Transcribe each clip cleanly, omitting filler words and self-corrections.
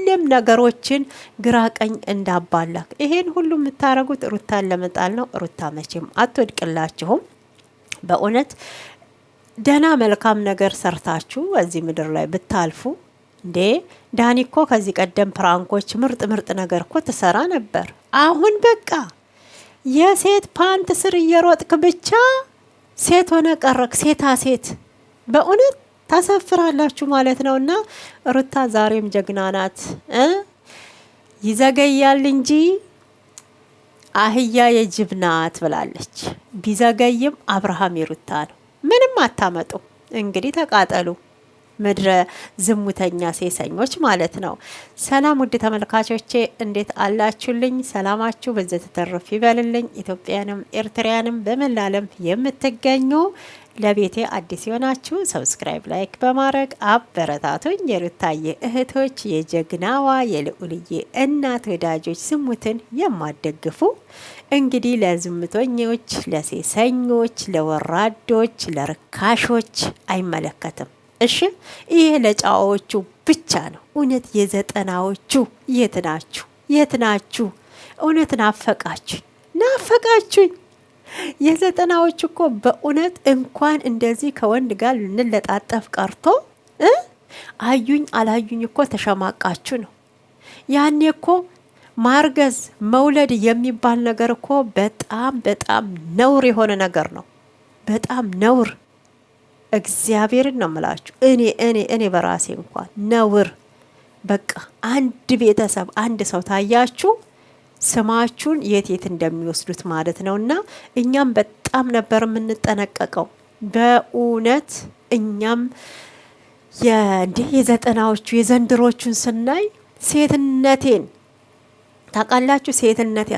ሁሌም ነገሮችን ግራ ቀኝ እንዳባላክ። ይሄን ሁሉ የምታረጉት ሩታን ለመጣል ነው። ሩታ መቼም አትወድቅላችሁም። በእውነት ደህና መልካም ነገር ሰርታችሁ እዚህ ምድር ላይ ብታልፉ እንዴ ዳኒ እኮ ከዚህ ቀደም ፕራንኮች ምርጥ ምርጥ ነገር እኮ ትሰራ ነበር። አሁን በቃ የሴት ፓንት ስር እየሮጥክ ብቻ ሴት ሆነ ቀረክ። ሴታ ሴት በእውነት ታሳፍራላችሁ ማለት ነውና ሩታ ዛሬም ጀግና ናት። ይዘገያል እንጂ አህያ የጅብ ናት ብላለች። ቢዘገይም አብርሃም የሩታ ነው። ምንም አታመጡ። እንግዲህ ተቃጠሉ፣ ምድረ ዝሙተኛ ሴሰኞች ማለት ነው። ሰላም ውድ ተመልካቾቼ እንዴት አላችሁልኝ? ሰላማችሁ በዘት ተተረፍ ይበልልኝ። ኢትዮጵያንም ኤርትራንም በመላለም የምትገኙ ለቤቴ አዲስ የሆናችሁ ሰብስክራይብ፣ ላይክ በማድረግ አበረታቱኝ። የሩታዬ እህቶች፣ የጀግናዋ የልዑልዬ እናት ወዳጆች፣ ዝሙትን የማደግፉ እንግዲህ ለዝሙተኞች፣ ለሴሰኞች፣ ለወራዶች፣ ለርካሾች አይመለከትም። እሺ ይሄ ለጫዎቹ ብቻ ነው። እውነት የዘጠናዎቹ የት ናችሁ? የት ናችሁ? እውነት ናፈቃችሁኝ። የዘጠናዎቹ እኮ በእውነት እንኳን እንደዚህ ከወንድ ጋር ልንለጣጠፍ ቀርቶ አዩኝ አላዩኝ እኮ ተሸማቃችሁ ነው። ያኔ እኮ ማርገዝ መውለድ የሚባል ነገር እኮ በጣም በጣም ነውር የሆነ ነገር ነው። በጣም ነውር። እግዚአብሔርን ነው የምላችሁ። እኔ በራሴ እንኳን ነውር። በቃ አንድ ቤተሰብ አንድ ሰው ታያችሁ ስማችሁን የት እንደሚወስዱት ማለት ነውና እኛም በጣም ነበር የምንጠነቀቀው በእውነት። እኛም የዘጠናዎቹ የዘንድሮቹን ስናይ ሴትነቴን ታውቃላችሁ። ሴትነቴ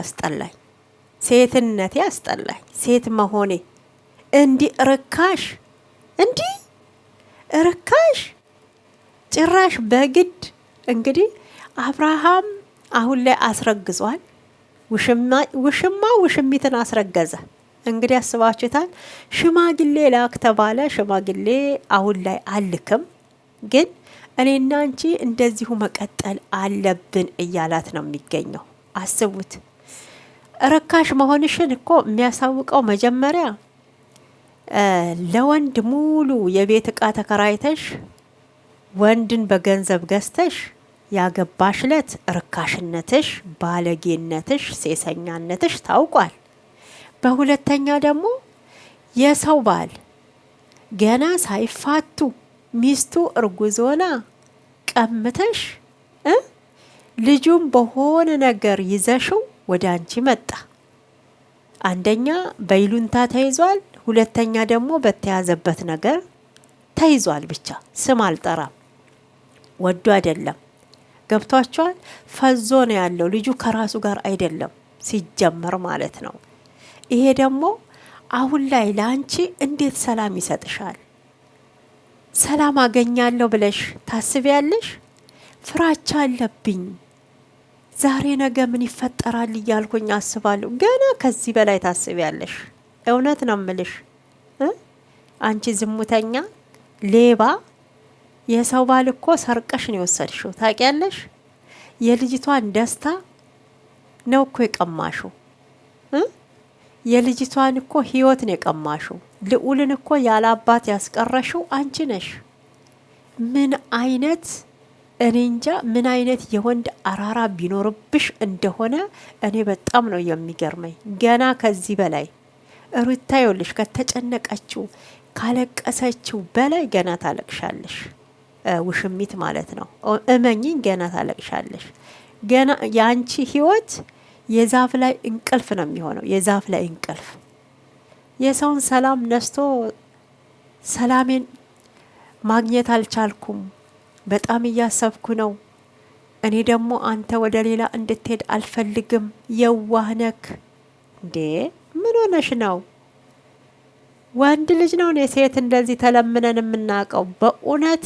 ያስጠላኝ ሴት መሆኔ እንዲህ ርካሽ ጭራሽ በግድ እንግዲህ አብርሃም አሁን ላይ አስረግዟል። ውሽሚትን አስረገዘ። እንግዲህ አስባችሁታል። ሽማግሌ ላክ ተባለ። ሽማግሌ አሁን ላይ አልክም፣ ግን እኔና አንቺ እንደዚሁ መቀጠል አለብን እያላት ነው የሚገኘው። አስቡት። ርካሽ መሆንሽን እኮ የሚያሳውቀው መጀመሪያ ለወንድ ሙሉ የቤት ዕቃ ተከራይተሽ ወንድን በገንዘብ ገዝተሽ ያገባሽለት ርካሽነትሽ፣ ባለጌነትሽ፣ ሴሰኛነትሽ ታውቋል። በሁለተኛ ደግሞ የሰው ባል ገና ሳይፋቱ ሚስቱ እርጉዞና ቀምተሽ ልጁም በሆነ ነገር ይዘሽው ወደ አንቺ መጣ። አንደኛ በይሉንታ ተይዟል፣ ሁለተኛ ደግሞ በተያዘበት ነገር ተይዟል። ብቻ ስም አልጠራም፣ ወዶ አይደለም። ገብቷቸዋል። ፈዞ ነው ያለው ልጁ፣ ከራሱ ጋር አይደለም ሲጀመር ማለት ነው። ይሄ ደግሞ አሁን ላይ ለአንቺ እንዴት ሰላም ይሰጥሻል? ሰላም አገኛለሁ ብለሽ ታስቢያለሽ? ፍራቻ አለብኝ፣ ዛሬ ነገ ምን ይፈጠራል እያልኩኝ አስባለሁ። ገና ከዚህ በላይ ታስቢያለሽ። እውነት ነው ምልሽ። አንቺ ዝሙተኛ ሌባ፣ የሰው ባል እኮ ሰርቀሽ ነው የወሰድሽው። ታውቂያለሽ? የልጅቷን ደስታ ነው እኮ የቀማሽው። የልጅቷን እኮ ህይወት ነው የቀማሽው። ልዑልን እኮ ያለ አባት ያስቀረሽው አንቺ ነሽ። ምን አይነት እኔ እንጃ ምን አይነት የወንድ አራራ ቢኖርብሽ እንደሆነ እኔ በጣም ነው የሚገርመኝ። ገና ከዚህ በላይ ሩታ ይኸውልሽ ከተጨነቀችው ካለቀሰችው በላይ ገና ታለቅሻለሽ። ውሽሚት ማለት ነው። እመኚኝ ገና ታለቅሻለሽ። ገና ያንቺ ህይወት የዛፍ ላይ እንቅልፍ ነው የሚሆነው። የዛፍ ላይ እንቅልፍ። የሰውን ሰላም ነስቶ ሰላሜን ማግኘት አልቻልኩም፣ በጣም እያሰብኩ ነው፣ እኔ ደግሞ አንተ ወደ ሌላ እንድትሄድ አልፈልግም። የዋህነክ እንዴ? ምን ሆነሽ ነው? ወንድ ልጅ ነው ሴት እንደዚህ ተለምነን የምናውቀው? በእውነት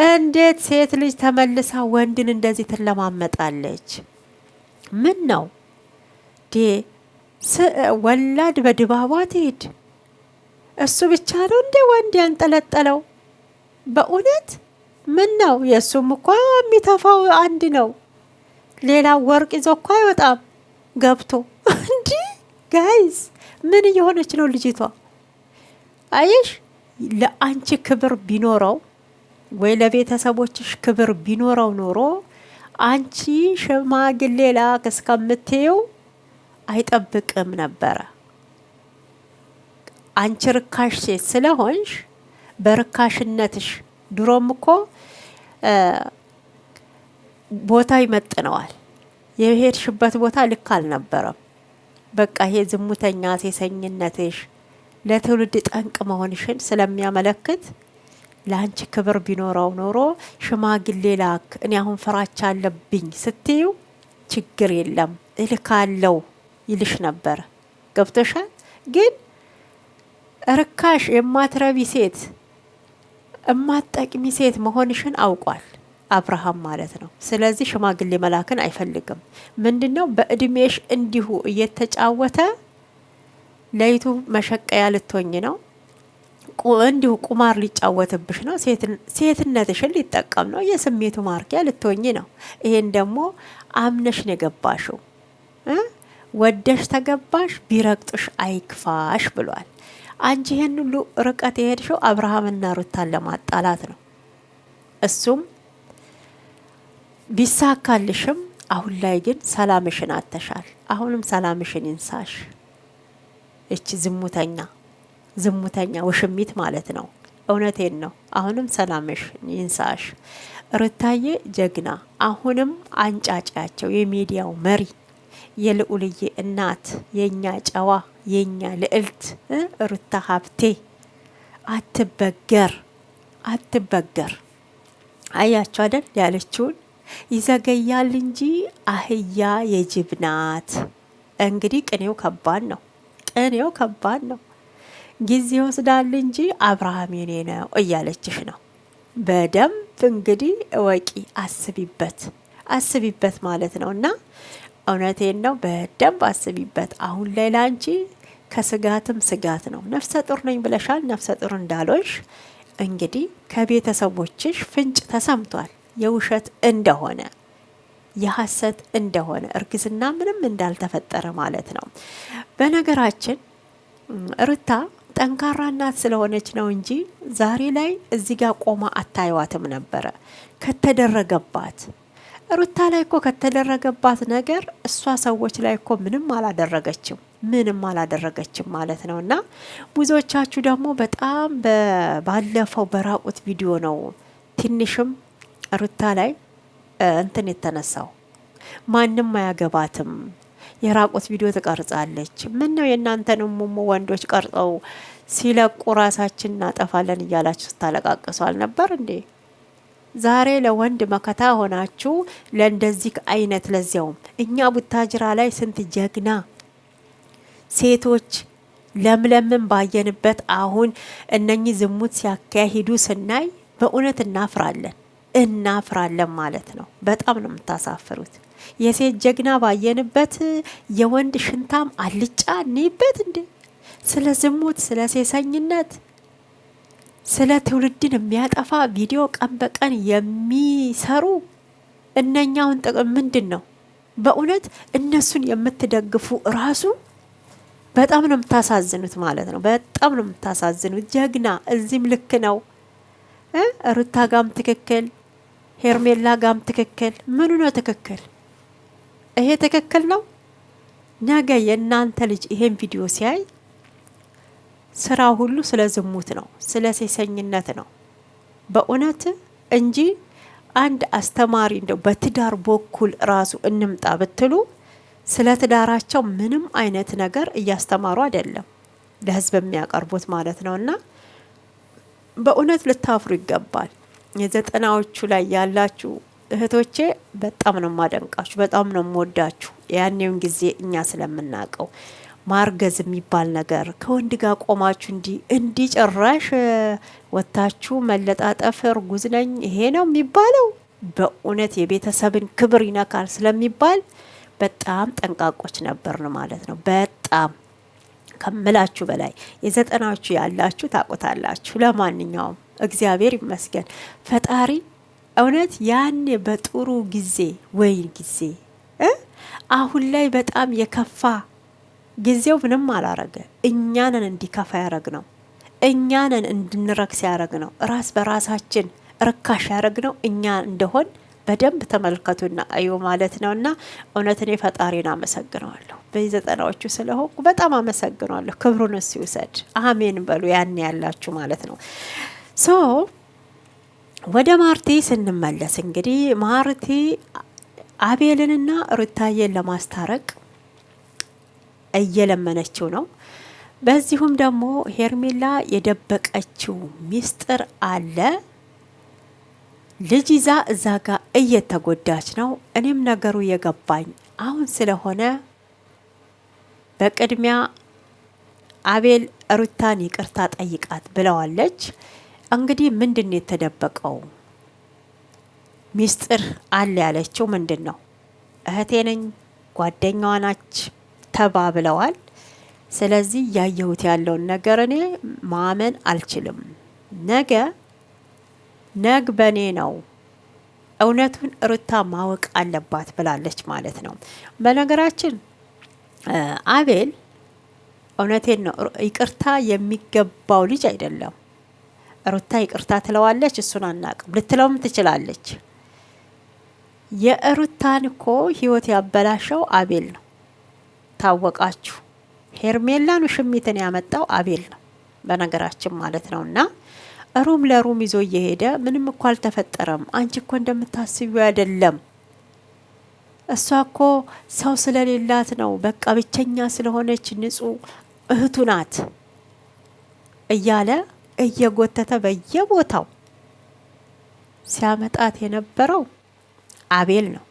እንዴት ሴት ልጅ ተመልሳ ወንድን እንደዚህ ትለማመጣለች? ምን ነው ወላድ በድባቧ ትሄድ። እሱ ብቻ ነው እንዴ ወንድ ያንጠለጠለው? በእውነት ምን ነው የእሱም እኮ የሚተፋው አንድ ነው። ሌላ ወርቅ ይዞ እኮ አይወጣም ገብቶ እንዲህ። ጋይዝ ምን እየሆነች ነው ልጅቷ? አየሽ፣ ለአንቺ ክብር ቢኖረው ወይ ለቤተሰቦችሽ ክብር ቢኖረው ኖሮ አንቺ ሽማግሌ ላክ እስከምትይው አይጠብቅም ነበረ። አንቺ ርካሽ ሴት ስለሆንሽ በርካሽነትሽ ድሮም እኮ ቦታ ይመጥነዋል። የሄድሽበት ቦታ ልክ አልነበረም። በቃ ይሄ ዝሙተኛ ሴሰኝነትሽ ለትውልድ ጠንቅ መሆንሽን ስለሚያመለክት ለአንቺ ክብር ቢኖረው ኖሮ ሽማግሌ ላክ፣ እኔ አሁን ፍራቻ አለብኝ ስትዩ ችግር የለም እልካለው ይልሽ ነበረ። ገብቶሻል? ግን ርካሽ የማትረቢ ሴት እማትጠቅሚ ሴት መሆንሽን አውቋል አብርሃም ማለት ነው። ስለዚህ ሽማግሌ መላክን አይፈልግም። ምንድነው በእድሜሽ እንዲሁ እየተጫወተ ለይቱ መሸቀያ ልትሆኝ ነው። እንዲሁ ቁማር ሊጫወትብሽ ነው። ሴትነትሽን ሊጠቀም ነው። የስሜቱ ማርኪያ ልትሆኝ ነው። ይሄን ደግሞ አምነሽ ነው የገባሽው። ወደሽ ተገባሽ፣ ቢረግጡሽ አይክፋሽ ብሏል። አንቺ ይሄን ሁሉ ርቀት የሄድሽው አብርሃምና ሩታን ለማጣላት ነው። እሱም ቢሳካልሽም አሁን ላይ ግን ሰላምሽን አተሻል። አሁንም ሰላምሽን ይንሳሽ። እቺ ዝሙተኛ ውሽሚት ማለት ነው። እውነቴን ነው። አሁንም ሰላምሽ ይንሳሽ። ሩታዬ ጀግና፣ አሁንም አንጫጫቸው። የሚዲያው መሪ፣ የልዑልዬ እናት፣ የኛ ጨዋ፣ የኛ ልዕልት ሩታ ሀብቴ አትበገር። አያችሁ አይደል ያለችውን ይዘገያል እንጂ አህያ የጅብ ናት። እንግዲህ ቅኔው ከባድ ነው። ጊዜ ወስዳል እንጂ አብርሃም የኔ ነው እያለችሽ ነው። በደንብ እንግዲህ እወቂ፣ አስቢበት ማለት ነው። እና እውነቴን ነው፣ በደንብ አስቢበት። አሁን ላይ ላንቺ ከስጋትም ስጋት ነው። ነፍሰ ጡር ነኝ ብለሻል። ነፍሰ ጡር እንዳልሆንሽ እንግዲህ ከቤተሰቦችሽ ፍንጭ ተሰምቷል። የውሸት እንደሆነ የሐሰት እንደሆነ እርግዝና ምንም እንዳልተፈጠረ ማለት ነው። በነገራችን ሩታ ጠንካራ እናት ስለሆነች ነው እንጂ ዛሬ ላይ እዚህ ጋር ቆማ አታዩዋትም ነበረ። ከተደረገባት ሩታ ላይ እኮ ከተደረገባት ነገር እሷ ሰዎች ላይ እኮ ምንም አላደረገችም ማለት ነው። እና ብዙዎቻችሁ ደግሞ በጣም ባለፈው በራቁት ቪዲዮ ነው ትንሽም ሩታ ላይ እንትን የተነሳው። ማንም አያገባትም፣ የራቁት ቪዲዮ ትቀርጻለች። ምን ነው የእናንተን ሙሙ ወንዶች ቀርጸው ሲለቁ ራሳችን እናጠፋለን እያላችሁ ስታለቃቅሱ አልነበር እንዴ? ዛሬ ለወንድ መከታ ሆናችሁ ለእንደዚህ አይነት፣ ለዚያውም እኛ ቡታጅራ ላይ ስንት ጀግና ሴቶች ለምለምን ባየንበት አሁን እነኚህ ዝሙት ሲያካሂዱ ስናይ በእውነት እናፍራለን ማለት ነው። በጣም ነው የምታሳፍሩት። የሴት ጀግና ባየንበት የወንድ ሽንታም አልጫ እንይበት እንዴ? ስለ ዝሙት፣ ስለ ሴሰኝነት፣ ስለ ትውልድን የሚያጠፋ ቪዲዮ ቀን በቀን የሚሰሩ እነኛውን ጥቅም ምንድን ነው? በእውነት እነሱን የምትደግፉ ራሱ በጣም ነው የምታሳዝኑት ማለት ነው። በጣም ነው የምታሳዝኑት። ጀግና እዚህም ልክ ነው። ሩታ ጋም ትክክል፣ ሄርሜላ ጋም ትክክል። ምኑ ነው ትክክል? ይሄ ትክክል ነው? ነገ የእናንተ ልጅ ይሄን ቪዲዮ ሲያይ ስራ ሁሉ ስለ ዝሙት ነው፣ ስለ ሴሰኝነት ነው በእውነት እንጂ አንድ አስተማሪ እንደው በትዳር በኩል ራሱ እንምጣ ብትሉ ስለ ትዳራቸው ምንም አይነት ነገር እያስተማሩ አይደለም ለህዝብ የሚያቀርቡት ማለት ነው። እና በእውነት ልታፍሩ ይገባል። የዘጠናዎቹ ላይ ያላችሁ እህቶቼ በጣም ነው ማደንቃችሁ፣ በጣም ነው የምወዳችሁ። ያኔውን ጊዜ እኛ ስለምናቀው ማርገዝ የሚባል ነገር ከወንድ ጋር ቆማችሁ እንዲ ጭራሽ ወታችሁ መለጣጠፍ እርጉዝ ነኝ ይሄ ነው የሚባለው። በእውነት የቤተሰብን ክብር ይነካል ስለሚባል በጣም ጠንቃቆች ነበርን ማለት ነው። በጣም ከምላችሁ በላይ የዘጠናዎቹ ያላችሁ ታቆታላችሁ። ለማንኛውም እግዚአብሔር ይመስገን ፈጣሪ እውነት ያኔ በጥሩ ጊዜ ወይን ጊዜ አሁን ላይ በጣም የከፋ ጊዜው ምንም አላረገ። እኛንን እንዲከፋ ያረግ ነው። እኛንን እንድንረክስ ያረግ ነው። ራስ በራሳችን ርካሽ ያረግ ነው እኛ እንደሆን በደንብ ተመልከቱና አዩ ማለት ነውና እውነት እኔ ፈጣሪን አመሰግነዋለሁ። በዘጠናዎቹ ስለሆንኩ በጣም አመሰግነዋለሁ። ክብሩን እሱ ይውሰድ። አሜን በሉ ያን ያላችሁ ማለት ነው። ሶ ወደ ማርቲ ስንመለስ እንግዲህ ማርቲ አቤልንና ሩታዬን ለማስታረቅ እየለመነችው ነው። በዚሁም ደግሞ ሄርሜላ የደበቀችው ሚስጥር አለ። ልጅ ይዛ እዛ ጋር እየተጎዳች ነው። እኔም ነገሩ የገባኝ አሁን ስለሆነ በቅድሚያ አቤል ሩታን ይቅርታ ጠይቃት ብለዋለች። እንግዲህ ምንድን ነው የተደበቀው ሚስጥር አለ ያለችው ምንድን ነው? እህቴ ነኝ ጓደኛዋ ናች ተባብለዋል። ስለዚህ ያየሁት ያለውን ነገር እኔ ማመን አልችልም። ነግ በኔ ነው እውነቱን ሩታ ማወቅ አለባት ብላለች ማለት ነው። በነገራችን አቤል እውነቴን ነው ይቅርታ የሚገባው ልጅ አይደለም። ሩታ ይቅርታ ትለዋለች፣ እሱን አናቅም። ልትለውም ትችላለች። የሩታን እኮ ህይወት ያበላሸው አቤል ነው። ታወቃችሁ፣ ሄርሜላን ሽሚትን ያመጣው አቤል ነው በነገራችን ማለት ነውና ሩም ለሩም ይዞ እየሄደ ምንም እኮ አልተፈጠረም፣ አንቺ እኮ እንደምታስቢው አይደለም፣ እሷ እኮ ሰው ስለሌላት ነው፣ በቃ ብቸኛ ስለሆነች ንጹህ እህቱ ናት እያለ እየጎተተ በየቦታው ሲያመጣት የነበረው አቤል ነው።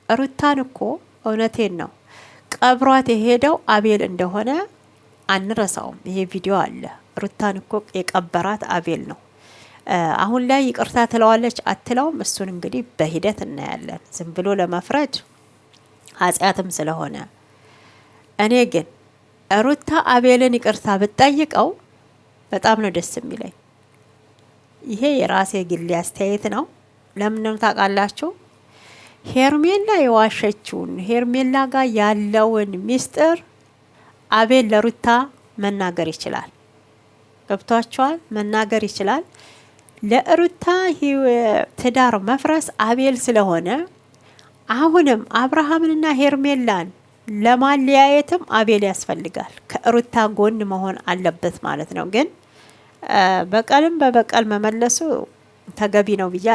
ሩታን እኮ እውነቴን ነው ቀብሯት የሄደው አቤል እንደሆነ አንረሳውም። ይሄ ቪዲዮ አለ። ሩታን እኮ የቀበራት አቤል ነው። አሁን ላይ ይቅርታ ትለዋለች አትለውም፣ እሱን እንግዲህ በሂደት እናያለን። ዝም ብሎ ለመፍረድ ኃጢአትም ስለሆነ እኔ ግን ሩታ አቤልን ይቅርታ ብትጠይቀው በጣም ነው ደስ የሚለኝ። ይሄ የራሴ ግሌ አስተያየት ነው። ለምን ታውቃላችሁ? ሄርሜላ የዋሸችውን ሄርሜላ ጋር ያለውን ሚስጥር አቤል ለሩታ መናገር ይችላል። ገብቷቸዋል? መናገር ይችላል። ለሩታ ትዳር መፍረስ አቤል ስለሆነ አሁንም አብርሃምንና ሄርሜላን ለማለያየትም አቤል ያስፈልጋል። ከሩታ ጎን መሆን አለበት ማለት ነው። ግን በቀልም በበቀል መመለሱ ተገቢ ነው ብዬ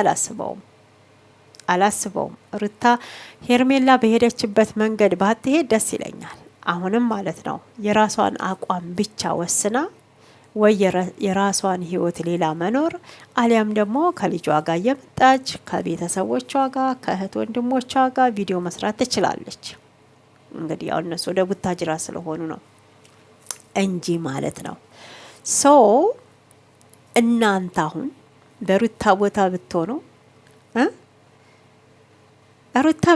አላስበውም። ሩታ ሄርሜላ በሄደችበት መንገድ ባትሄድ ደስ ይለኛል። አሁንም ማለት ነው የራሷን አቋም ብቻ ወስና ወይ የራሷን ህይወት ሌላ መኖር አሊያም ደግሞ ከልጇ ጋር እየመጣች ከቤተሰቦቿ ጋር ከእህት ወንድሞቿ ጋር ቪዲዮ መስራት ትችላለች። እንግዲህ ያው እነሱ ወደ ቡታጅራ ስለሆኑ ነው እንጂ ማለት ነው። ሶ እናንተ አሁን በሩታ ቦታ ብትሆኑ ሩታ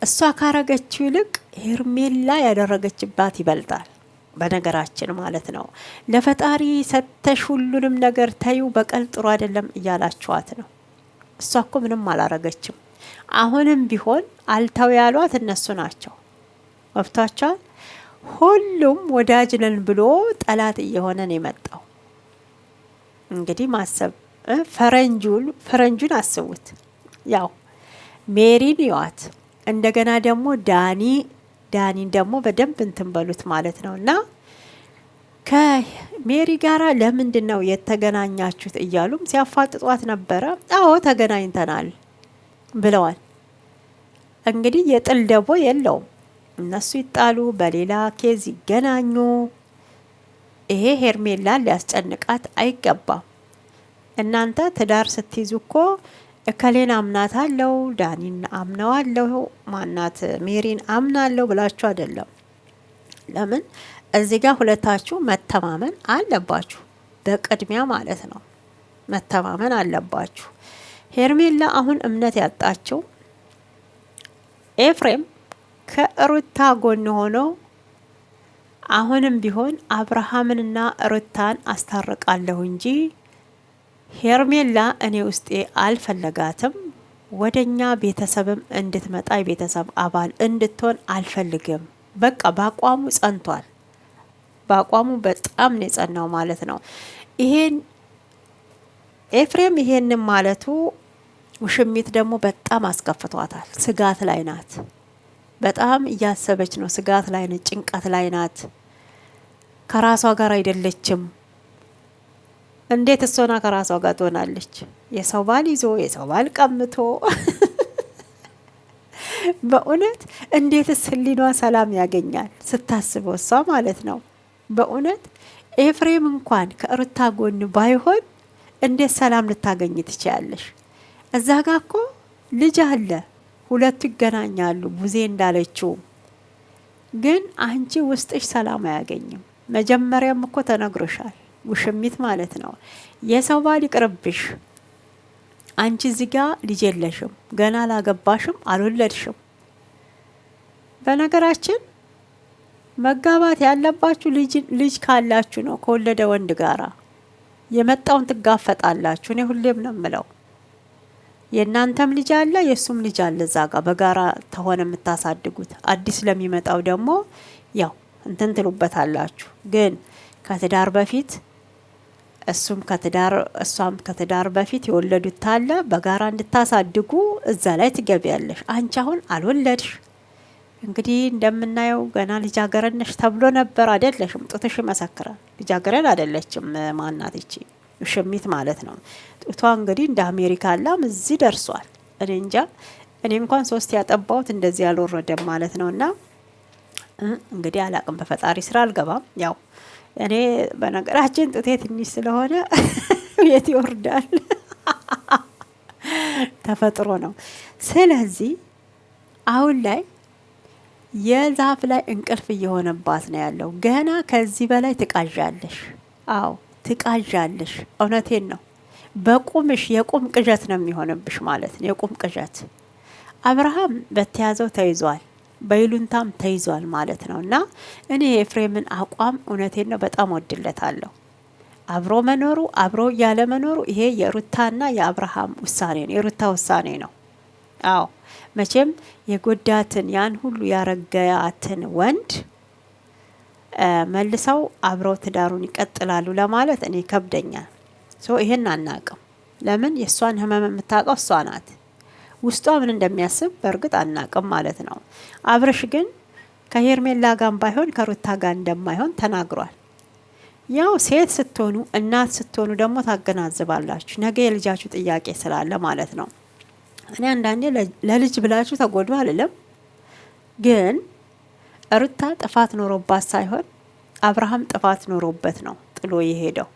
እሷ ካረገችው ይልቅ ሄርሜላ ያደረገችባት ይበልጣል። በነገራችን ማለት ነው ለፈጣሪ ሰተሽ ሁሉንም ነገር ታዩ በቀል ጥሩ አይደለም እያላችኋት ነው። እሷ እኮ ምንም አላረገችም። አሁንም ቢሆን አልተው ያሏት እነሱ ናቸው። ወፍታቻል ሁሉም ወዳጅ ነን ብሎ ጠላት እየሆነ ነው የመጣው። እንግዲህ ማሰብ ፈረንጁን አስቡት። ያው ሜሪን ይዋት እንደገና ደግሞ ዳኒን ደግሞ በደንብ እንትን በሉት ማለት ነውና ከሜሪ ጋራ ለምንድን ነው የተገናኛችሁት እያሉም ሲያፋጥጧት ነበረ። አዎ ተገናኝተናል ብለዋል። እንግዲህ የጥል ደቦ የለውም። እነሱ ይጣሉ፣ በሌላ ኬዝ ይገናኙ። ይሄ ሄርሜላን ሊያስጨንቃት አይገባም። እናንተ ትዳር ስትይዙ እኮ እከሌን አምናታለሁ፣ ዳኒን አምነዋለሁ፣ ማናት ሜሪን አምናለሁ ብላችሁ አይደለም። ለምን እዚህ ጋር ሁለታችሁ መተማመን አለባችሁ። በቅድሚያ ማለት ነው መተማመን አለባችሁ። ሄርሜላ አሁን እምነት ያጣችው ኤፍሬም ከሩታ ጎን ሆኖ አሁንም ቢሆን አብርሃምንና ሩታን አስታርቃለሁ እንጂ ሄርሜላ እኔ ውስጤ አልፈለጋትም። ወደኛ ቤተሰብም እንድትመጣ የቤተሰብ አባል እንድትሆን አልፈልግም። በቃ በአቋሙ ጸንቷል። በአቋሙ በጣም ነው የጸናው ማለት ነው። ይሄን ኤፍሬም ይሄንን ማለቱ ውሽሚት ደግሞ በጣም አስከፍቷታል። ስጋት ላይ ናት። በጣም እያሰበች ነው። ስጋት ላይ ናት። ጭንቀት ላይ ናት። ከራሷ ጋር አይደለችም። እንዴት እሷና ከራሷ ጋር ትሆናለች? የሰው ባል ይዞ የሰው ባል ቀምቶ በእውነት እንዴትስ ህሊኗ ሰላም ያገኛል ስታስበው እሷ ማለት ነው። በእውነት ኤፍሬም እንኳን ከሩታ ጎን ባይሆን እንዴት ሰላም ልታገኝ ትችያለሽ? እዛ ጋ እኮ ልጅ አለ፣ ሁለቱ ይገናኛሉ። ቡዜ እንዳለችው ግን አንቺ ውስጥሽ ሰላም አያገኝም። መጀመሪያም እኮ ተነግሮሻል፣ ውሽሚት ማለት ነው። የሰው ባል ይቅርብሽ። አንቺ እዚህ ጋ ልጅ የለሽም፣ ገና አላገባሽም፣ አልወለድሽም። በነገራችን መጋባት ያለባችሁ ልጅ ካላችሁ ነው። ከወለደ ወንድ ጋራ የመጣውን ትጋፈጣላችሁ። እኔ ሁሌም ነው የምለው የእናንተም ልጅ አለ የእሱም ልጅ አለ። እዛ ጋር በጋራ ተሆነ የምታሳድጉት። አዲስ ለሚመጣው ደግሞ ያው እንትን ትሉበታላችሁ። ግን ከትዳር በፊት እሱም ከትዳር እሷም ከትዳር በፊት የወለዱት ታለ በጋራ እንድታሳድጉ እዛ ላይ ትገቢያለሽ። አንቺ አሁን አልወለድሽ። እንግዲህ እንደምናየው ገና ልጃገረድ ነሽ ተብሎ ነበር። አይደለሽም፣ ጡትሽ ይመሰክራል። ልጃገረድ አይደለችም። ማናት ይቺ ውሽሚት ማለት ነው። ጡቷ እንግዲህ እንደ አሜሪካ ላም እዚህ ደርሷል። እኔ እንጃ። እኔ እንኳን 3 ያጠባሁት እንደዚህ ያልወረደም ማለት ነውና እንግዲህ አላቅም። በፈጣሪ ስራ አልገባም። ያው እኔ በነገራችን ጡቴ ትንሽ ስለሆነ የት ይወርዳል፣ ተፈጥሮ ነው። ስለዚህ አሁን ላይ የዛፍ ላይ እንቅልፍ እየሆነባት ነው ያለው። ገና ከዚህ በላይ ትቃዣለሽ። አዎ ትቃዣለሽ። እውነቴን ነው። በቁምሽ የቁም ቅዠት ነው የሚሆንብሽ ማለት ነው። የቁም ቅዠት። አብርሃም በተያዘው ተይዟል፣ በይሉንታም ተይዟል ማለት ነው። እና እኔ የኤፍሬምን አቋም እውነቴን ነው በጣም ወድለታለሁ። አብሮ መኖሩ አብሮ ያለ መኖሩ ይሄ የሩታና የአብርሃም ውሳኔ ነው፣ የሩታ ውሳኔ ነው። አዎ መቼም የጎዳትን ያን ሁሉ ያረገያትን ወንድ መልሰው አብረው ትዳሩን ይቀጥላሉ ለማለት እኔ ከብደኛል። ይሄን አናቅም። ለምን የእሷን ህመም የምታውቀው እሷ ናት። ውስጧ ምን እንደሚያስብ በእርግጥ አናቅም ማለት ነው። አብርሽ ግን ከሄርሜላ ጋር ባይሆን ከሩታ ጋር እንደማይሆን ተናግሯል። ያው ሴት ስትሆኑ እናት ስትሆኑ ደግሞ ታገናዝባላችሁ። ነገ የልጃችሁ ጥያቄ ስላለ ማለት ነው። እኔ አንዳንዴ ለልጅ ብላችሁ ተጎዱ አልልም። ግን ሩታ ጥፋት ኖሮባት ሳይሆን አብርሃም ጥፋት ኖሮበት ነው ጥሎ የሄደው።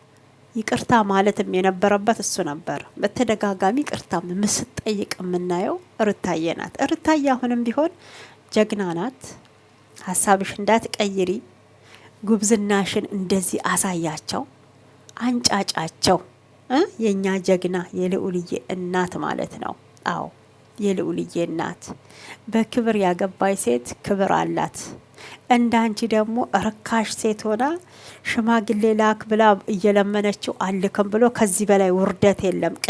ይቅርታ ማለትም የነበረበት እሱ ነበር። በተደጋጋሚ ይቅርታ ምስጠይቅ የምናየው ሩታዬ ናት። ሩታዬ አሁንም ቢሆን ጀግና ናት። ሀሳብሽ እንዳትቀይሪ፣ ጉብዝናሽን እንደዚህ አሳያቸው፣ አንጫጫቸው። የኛ ጀግና የልዑልዬ እናት ማለት ነው። አዎ የልዑልዬ እናት። በክብር ያገባይ ሴት ክብር አላት። እንዳንቺ ደግሞ ርካሽ ሴት ሆና ሽማግሌ ላክ ብላ እየለመነችው አልክም ብሎ ከዚህ በላይ ውርደት የለም።